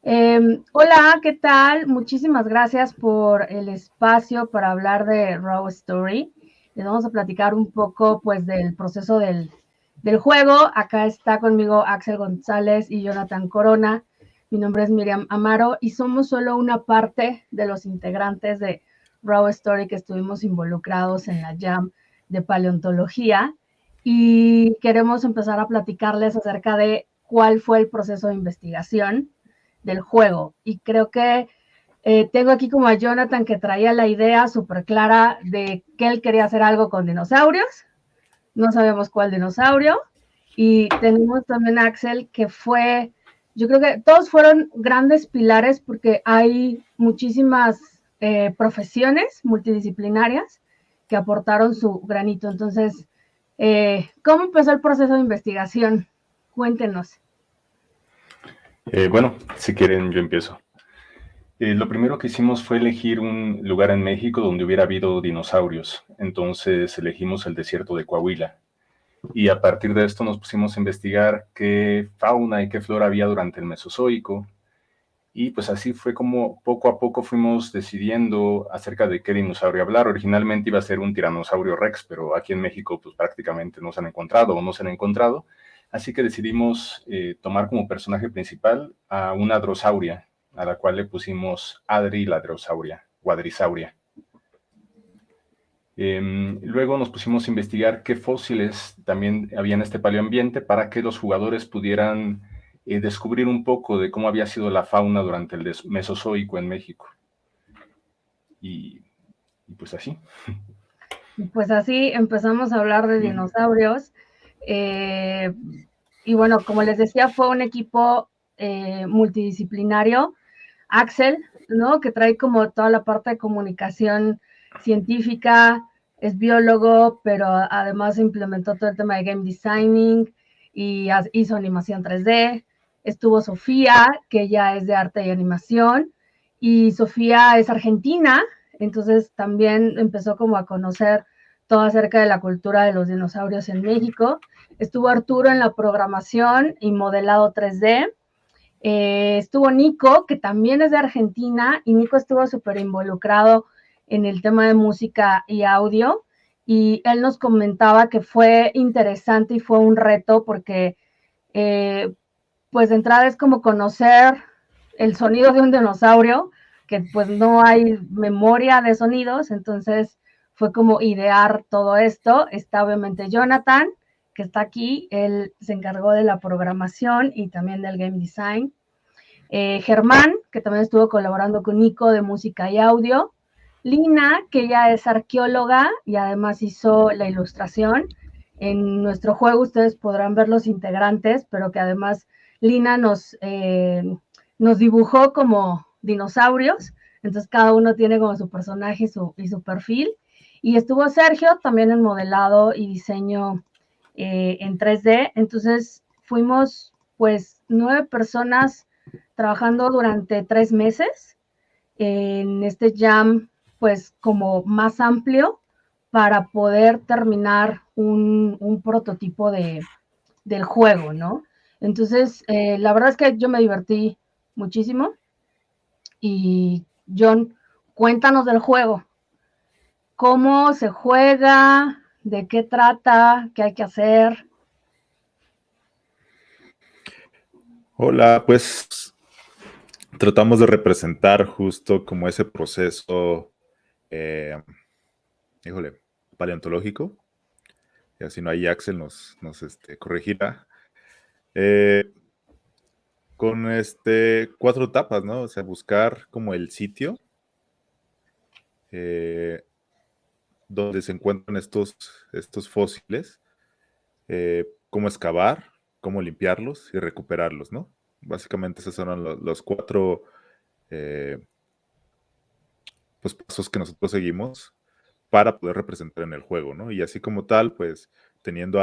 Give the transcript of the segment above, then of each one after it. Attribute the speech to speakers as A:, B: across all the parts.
A: Hola, ¿qué tal? Muchísimas gracias por el espacio para hablar de Raw Story. Les vamos a platicar un poco pues del proceso del juego. Acá está conmigo Axel González y Jonathan Corona. Mi nombre es Miriam Amaro y somos solo una parte de los integrantes de Raw Story que estuvimos involucrados en la Jam de paleontología y queremos empezar a platicarles acerca de cuál fue el proceso de investigación del juego. Y creo que tengo aquí como a Jonathan que traía la idea súper clara de que él quería hacer algo con dinosaurios. No sabemos cuál dinosaurio. Y tenemos también a Axel que fue, yo creo que todos fueron grandes pilares porque hay muchísimas profesiones multidisciplinarias que aportaron su granito. Entonces, ¿cómo empezó el proceso de investigación? Cuéntenos.
B: Bueno, si quieren, yo empiezo. Lo primero que hicimos fue elegir un lugar en México donde hubiera habido dinosaurios. Entonces elegimos el desierto de Coahuila. Y a partir de esto nos pusimos a investigar qué fauna y qué flora había durante el Mesozoico. Y pues así fue como poco a poco fuimos decidiendo acerca de qué dinosaurio hablar. Originalmente iba a ser un tiranosaurio rex, pero aquí en México pues prácticamente no se han encontrado o no se han encontrado. Así que decidimos tomar como personaje principal a una drosauria, a la cual le pusimos Adri la drosauria, o Adrisauria. Luego nos pusimos a investigar qué fósiles también había en este paleoambiente para que los jugadores pudieran descubrir un poco de cómo había sido la fauna durante el Mesozoico en México. Y, y pues así.
A: Pues así empezamos a hablar de dinosaurios. Eh, y bueno, como les decía, fue un equipo multidisciplinario. Axel, ¿no? Que trae como toda la parte de comunicación científica, es biólogo, pero además implementó todo el tema de game designing y hizo animación 3D. Estuvo Sofía, que ya es de arte y animación, y Sofía es argentina, entonces también empezó como a conocer todo acerca de la cultura de los dinosaurios en México. Estuvo Arturo en la programación y modelado 3D. Estuvo Nico, que también es de Argentina, y Nico estuvo súper involucrado en el tema de música y audio, y él nos comentaba que fue interesante y fue un reto porque, pues de entrada es como conocer el sonido de un dinosaurio, que pues no hay memoria de sonidos, entonces fue como idear todo esto. Está obviamente Jonathan, que está aquí, él se encargó de la programación y también del game design. Germán, que también estuvo colaborando con Nico de música y audio. Lina, que ella es arqueóloga y además hizo la ilustración. En nuestro juego ustedes podrán ver los integrantes, pero que además Lina nos dibujó como dinosaurios, entonces cada uno tiene como su personaje y su perfil. Y estuvo Sergio también en modelado y diseño en 3D, entonces fuimos pues 9 personas trabajando durante 3 meses en este jam, pues como más amplio para poder terminar un prototipo del juego, ¿no? Entonces, la verdad es que yo me divertí muchísimo. Y John, cuéntanos del juego. ¿Cómo se juega? ¿De qué trata? ¿Qué hay que hacer?
C: Hola, pues tratamos de representar justo como ese proceso, eh, híjole, paleontológico, y así no hay Axel nos corregirá, eh, con 4 etapas, ¿no? O sea, buscar como el sitio eh, donde se encuentran estos fósiles, cómo excavar, cómo limpiarlos y recuperarlos, ¿no? Básicamente esos son los 4 eh, pues, pasos que nosotros seguimos para poder representar en el juego, ¿no? Y así como tal, pues teniendo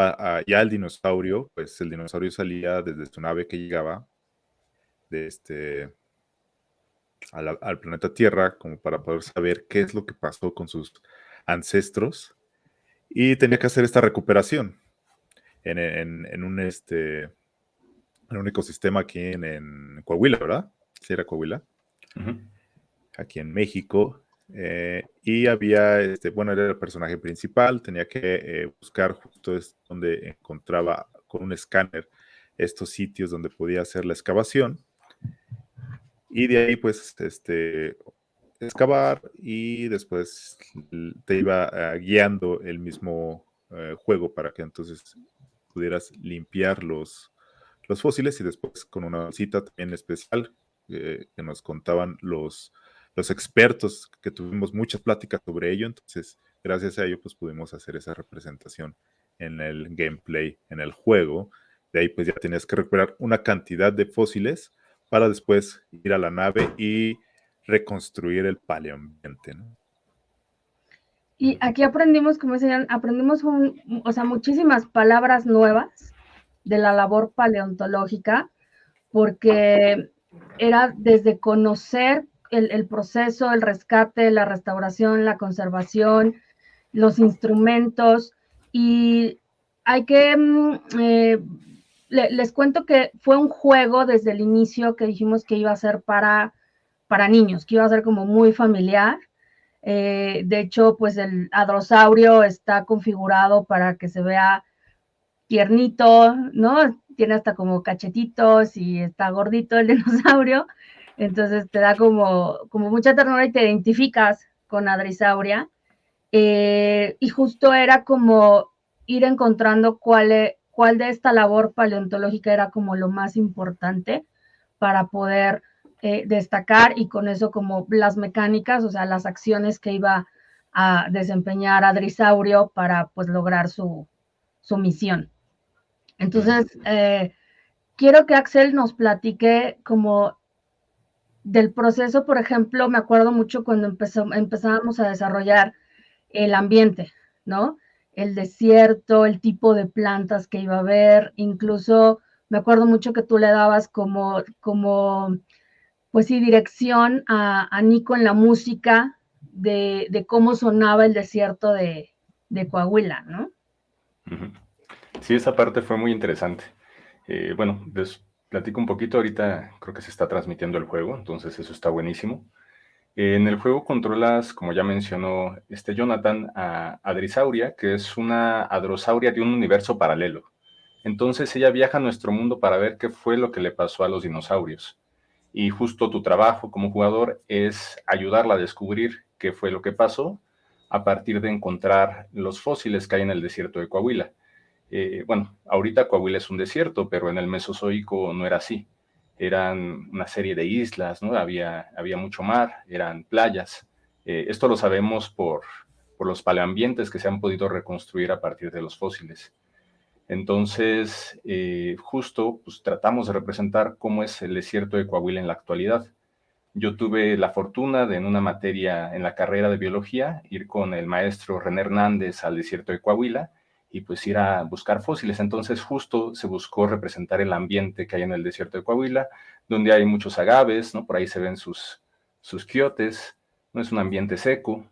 C: ya el dinosaurio, pues el dinosaurio salía desde su nave que llegaba de al planeta Tierra, como para poder saber qué es lo que pasó con sus ancestros, y tenía que hacer esta recuperación en un ecosistema aquí en Coahuila, ¿verdad? sí era Coahuila,
B: Ujú.
C: aquí en México. Y había, bueno, era el personaje principal, tenía que buscar justo donde encontraba con un escáner estos sitios donde podía hacer la excavación. Y de ahí, pues, excavar y después te iba guiando el mismo juego para que entonces pudieras limpiar los fósiles y después con una cita también especial que nos contaban los expertos, que tuvimos muchas pláticas sobre ello, entonces gracias a ello pues pudimos hacer esa representación en el gameplay, en el juego. De ahí pues ya tenías que recuperar una cantidad de fósiles para después ir a la nave y reconstruir el paleoambiente, ¿no?
A: Y aquí aprendimos, como decían, aprendimos o sea, muchísimas palabras nuevas de la labor paleontológica, porque era desde conocer el proceso, el rescate, la restauración, la conservación, los instrumentos, y hay que, les cuento que fue un juego desde el inicio que dijimos que iba a ser para niños, que iba a ser como muy familiar. De hecho, pues el hadrosaurio está configurado para que se vea tiernito, ¿no? Tiene hasta como cachetitos y está gordito el dinosaurio. Entonces te da como mucha ternura y te identificas con Adrisauria. Y justo era como ir encontrando cuál de esta labor paleontológica era como lo más importante para poder destacar, y con eso como las mecánicas, o sea, las acciones que iba a desempeñar Adrisaurio para pues lograr su misión. Entonces, quiero que Axel nos platique como del proceso. Por ejemplo, me acuerdo mucho cuando empezábamos a desarrollar el ambiente, ¿no? El desierto, el tipo de plantas que iba a haber, incluso me acuerdo mucho que tú le dabas como pues sí, dirección a Nico en la música de cómo sonaba el desierto de Coahuila, ¿no?
B: Ujú. Sí, esa parte fue muy interesante. Bueno, les platico un poquito. Ahorita creo que se está transmitiendo el juego, entonces eso está buenísimo. En el juego controlas, como ya mencionó Jonathan, a Adrisauria, que es una hadrosauria de un universo paralelo. Entonces ella viaja a nuestro mundo para ver qué fue lo que le pasó a los dinosaurios. Y justo tu trabajo como jugador es ayudarla a descubrir qué fue lo que pasó a partir de encontrar los fósiles que hay en el desierto de Coahuila. Bueno, ahorita Coahuila es un desierto, pero en el Mesozoico no era así. Eran una serie de islas, ¿no? Había mucho mar, eran playas. Esto lo sabemos por los paleoambientes que se han podido reconstruir a partir de los fósiles. Entonces, justo pues, tratamos de representar cómo es el desierto de Coahuila en la actualidad. Yo tuve la fortuna de en una materia en la carrera de biología ir con el maestro René Hernández al desierto de Coahuila y pues ir a buscar fósiles. Entonces justo se buscó representar el ambiente que hay en el desierto de Coahuila, donde hay muchos agaves, ¿no? Por ahí se ven sus quiotes, ¿no? Es un ambiente seco,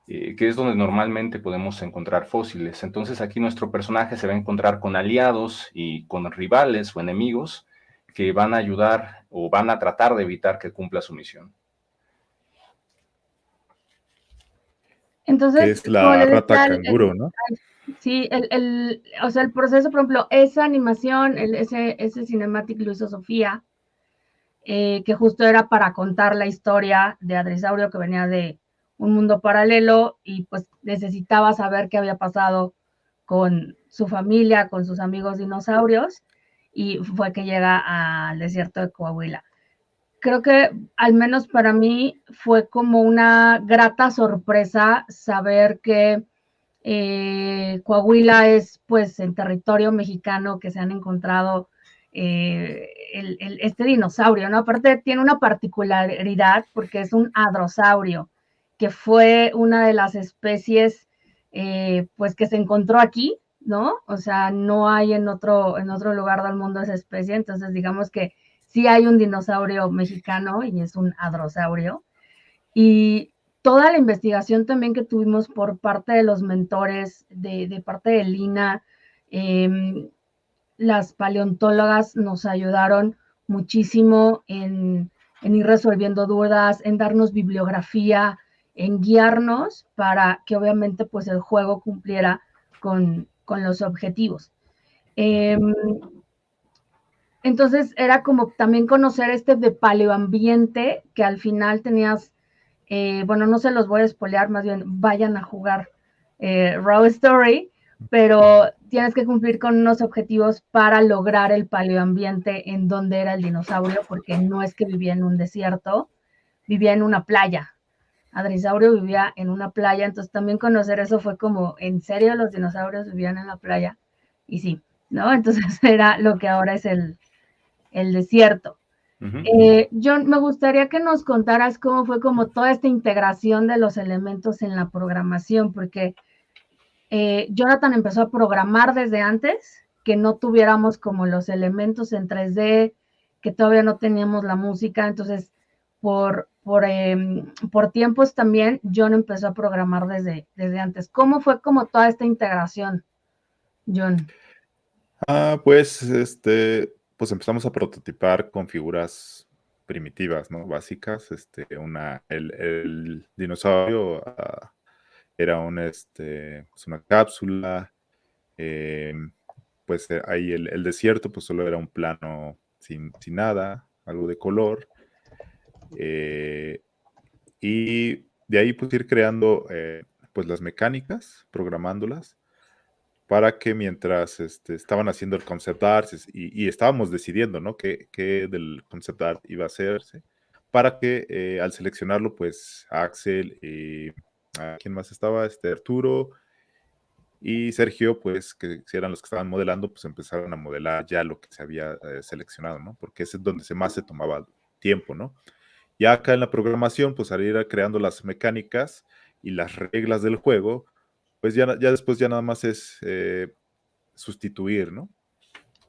B: que es donde normalmente podemos encontrar fósiles. Entonces aquí nuestro personaje se va a encontrar con aliados y con rivales o enemigos que van a ayudar o van a tratar de evitar que cumpla su misión.
C: Que
A: Entonces,
C: es
A: como
C: la
A: les
C: rata
A: decía,
C: canguro, ¿no?
A: sí, o sea, el proceso, por ejemplo, esa animación, ese cinematic lo hizo Sofía, que justo era para contar la historia de Adrisaurio, que venía de un mundo paralelo y pues necesitaba saber qué había pasado con su familia, con sus amigos dinosaurios, y fue que llega al desierto de Coahuila. Creo que al menos para mí fue como una grata sorpresa saber que Coahuila es pues en territorio mexicano que se han encontrado este dinosaurio, ¿no? Aparte tiene una particularidad porque es un hadrosaurio, que fue una de las especies pues que se encontró aquí, ¿no? O sea, no hay en otro lugar del mundo esa especie, entonces digamos que sí hay un dinosaurio mexicano y es un hadrosaurio. Y toda la investigación también que tuvimos por parte de los mentores, de parte de Lina, las paleontólogas nos ayudaron muchísimo en en ir resolviendo dudas, en darnos bibliografía, en guiarnos para que obviamente pues el juego cumpliera con los objetivos. Entonces era como también conocer de paleoambiente, que al final tenías, bueno, no se los voy a spoilear, más bien vayan a jugar Raw Story, pero tienes que cumplir con unos objetivos para lograr el paleoambiente en donde era el dinosaurio, porque no es que vivía en un desierto, vivía en una playa. Adrisaurio vivía en una playa, entonces también conocer eso fue como, ¿en serio los dinosaurios vivían en la playa? Y sí, ¿no? Entonces era lo que ahora es el desierto. John, me gustaría que nos contaras cómo fue como toda esta integración de los elementos en la programación, porque Jonathan empezó a programar desde antes, que no tuviéramos como los elementos en 3D, que todavía no teníamos la música, entonces por tiempos también John empezó a programar desde antes. ¿Cómo fue como toda esta integración, John?
C: Pues empezamos a prototipar con figuras primitivas, ¿no? Básicas. El dinosaurio era pues una cápsula. Pues ahí el desierto pues solo era un plano sin nada, algo de color. Y de ahí pues ir creando pues las mecánicas, programándolas, para que mientras estaban haciendo el concept art y estábamos decidiendo, ¿no? qué del concept art iba a hacerse, para que al seleccionarlo, pues Axel y ¿a quién más estaba? Arturo y Sergio, pues que eran los que estaban modelando, pues empezaron a modelar ya lo que se había seleccionado, ¿no? Porque ese es donde más se tomaba tiempo, ¿no? Ya acá en la programación, pues al ir creando las mecánicas y las reglas del juego, pues ya después ya nada más es sustituir, ¿no?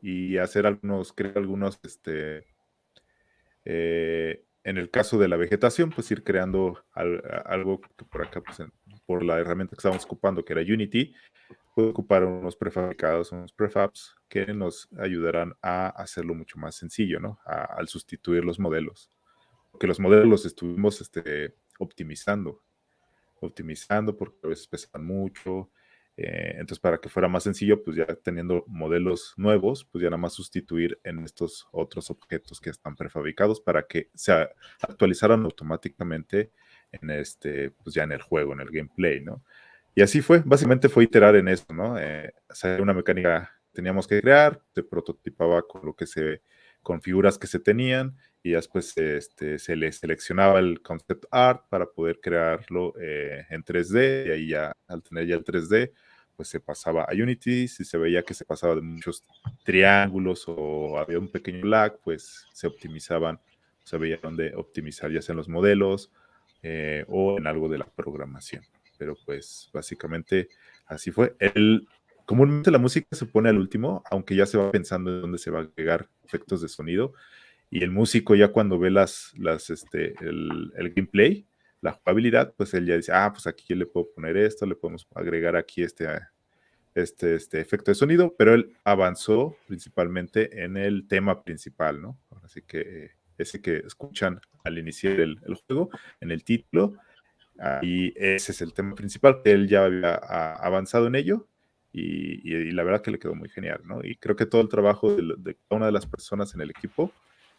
C: Y hacer crear algunos, en el caso de la vegetación, pues ir creando algo que por acá, pues por la herramienta que estábamos ocupando, que era Unity, puede ocupar unos prefabricados, unos prefabs, que nos ayudarán a hacerlo mucho más sencillo, ¿no? Al sustituir los modelos. Porque los modelos los estuvimos optimizando porque a veces pesan mucho. Entonces, para que fuera más sencillo, pues ya teniendo modelos nuevos, pues ya nada más sustituir en estos otros objetos que están prefabricados para que se actualizaran automáticamente en pues ya en el juego, en el gameplay, ¿no? Y así fue, básicamente fue iterar en eso, ¿no? Una mecánica que teníamos que crear, se prototipaba con figuras que se tenían, y después se le seleccionaba el concept art para poder crearlo en 3D, y ahí ya, al tener ya el 3D, pues se pasaba a Unity. Si se veía que se pasaba de muchos triángulos o había un pequeño lag, pues se optimizaban, se veía dónde optimizar, ya sea en los modelos o en algo de la programación. Pero pues básicamente así fue. Comúnmente la música se pone al último, aunque ya se va pensando en dónde se va a agregar efectos de sonido, y el músico ya cuando ve el gameplay, la jugabilidad, pues él ya dice, pues aquí yo le puedo poner esto, le podemos agregar aquí este efecto de sonido, pero él avanzó principalmente en el tema principal, ¿no? Así que ese que escuchan al iniciar el juego, en el título, y ese es el tema principal, que él ya había avanzado en ello, y la verdad que le quedó muy genial, ¿no? Y creo que todo el trabajo de cada una de las personas en el equipo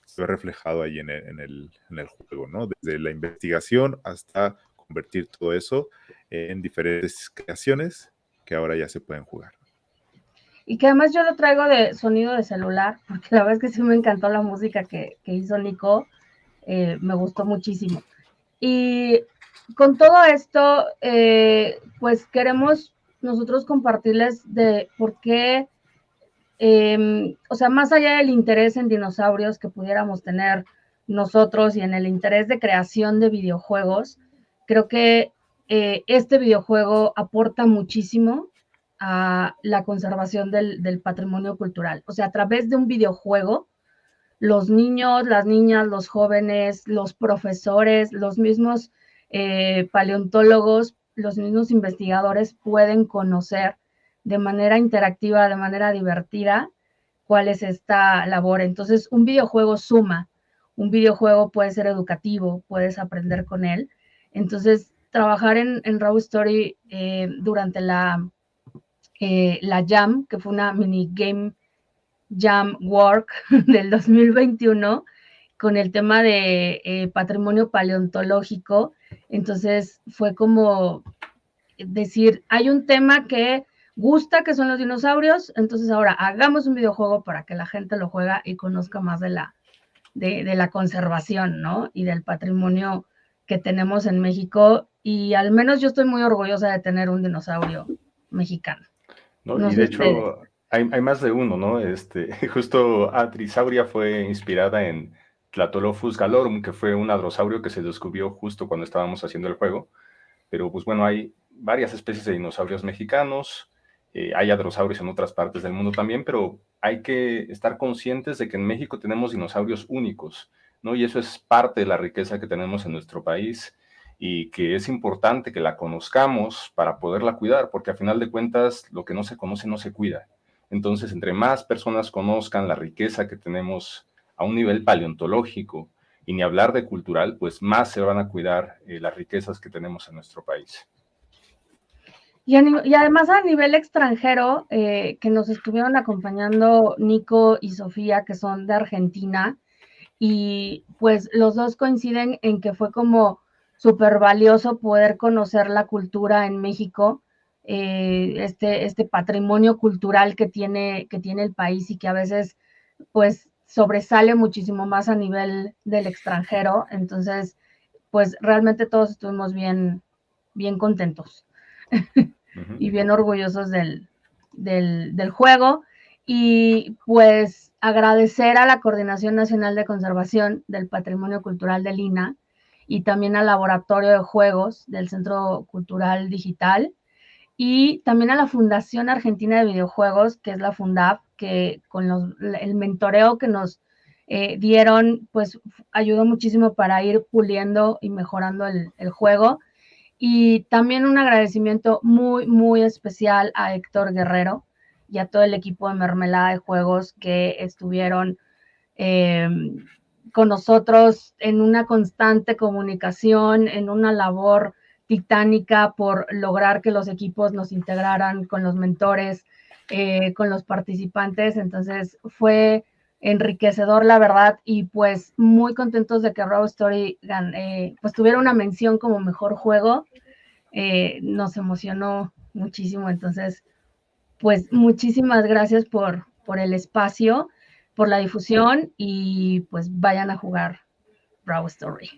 C: se ve reflejado ahí en el juego, ¿no? Desde la investigación hasta convertir todo eso en diferentes creaciones que ahora ya se pueden jugar.
A: Y que además yo lo traigo de sonido de celular, porque la verdad es que sí me encantó la música que hizo Nico, me gustó muchísimo. Y con todo esto, pues queremos nosotros compartirles de por qué, o sea, más allá del interés en dinosaurios que pudiéramos tener nosotros y en el interés de creación de videojuegos, creo que este videojuego aporta muchísimo a la conservación del patrimonio cultural. O sea, a través de un videojuego, los niños, las niñas, los jóvenes, los profesores, los mismos paleontólogos, los mismos investigadores pueden conocer de manera interactiva, de manera divertida, cuál es esta labor. Entonces, un videojuego suma. un videojuego puede ser educativo, puedes aprender con él. Entonces, trabajar en Raw Story durante la Jam, que fue una mini game Jam Work del 2021, con el tema de patrimonio paleontológico. Entonces fue como decir, hay un tema que gusta, que son los dinosaurios, entonces ahora hagamos un videojuego para que la gente lo juega y conozca más de la conservación, ¿no? Y del patrimonio que tenemos en México. Y al menos yo estoy muy orgullosa de tener un dinosaurio mexicano.
B: ¿No?
A: No
B: Y
A: sé
B: de
A: ustedes.
B: hecho, hay más de uno, ¿no? Justo Atrisauria fue inspirada en Tlatolophus galorum, que fue un hadrosaurio que se descubrió justo cuando estábamos haciendo el juego. Pero pues bueno, hay varias especies de dinosaurios mexicanos, hay hadrosaurios en otras partes del mundo también, pero hay que estar conscientes de que en México tenemos dinosaurios únicos, ¿no? Y eso es parte de la riqueza que tenemos en nuestro país y que es importante que la conozcamos para poderla cuidar, porque a final de cuentas lo que no se conoce no se cuida. Entonces, entre más personas conozcan la riqueza que tenemos a un nivel paleontológico, y ni hablar de cultural, pues más se van a cuidar las riquezas que tenemos en nuestro país.
A: Y además a nivel extranjero, que nos estuvieron acompañando Nico y Sofía, que son de Argentina, y pues los dos coinciden en que fue como súper valioso poder conocer la cultura en México, este patrimonio cultural que tiene el país y que a veces pues sobresale muchísimo más a nivel del extranjero. Entonces, pues realmente todos estuvimos bien contentos y bien orgullosos del juego. Y pues agradecer a la Coordinación Nacional de Conservación del Patrimonio Cultural del INAH y también al Laboratorio de Juegos del Centro Cultural Digital y también a la Fundación Argentina de Videojuegos, que es la Fundab, que con el mentoreo que nos dieron, pues ayudó muchísimo para ir puliendo y mejorando el juego. Y también un agradecimiento muy, muy especial a Héctor Guerrero y a todo el equipo de Mermelada de Juegos que estuvieron con nosotros en una constante comunicación, en una labor titánica por lograr que los equipos nos integraran con los mentores, con los participantes. Entonces fue enriquecedor, la verdad, y pues muy contentos de que Raw Story pues tuviera una mención como mejor juego. Nos emocionó muchísimo. Entonces, pues muchísimas gracias por el espacio, por la difusión y pues vayan a jugar Raw Story.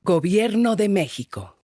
D: Gobierno de México.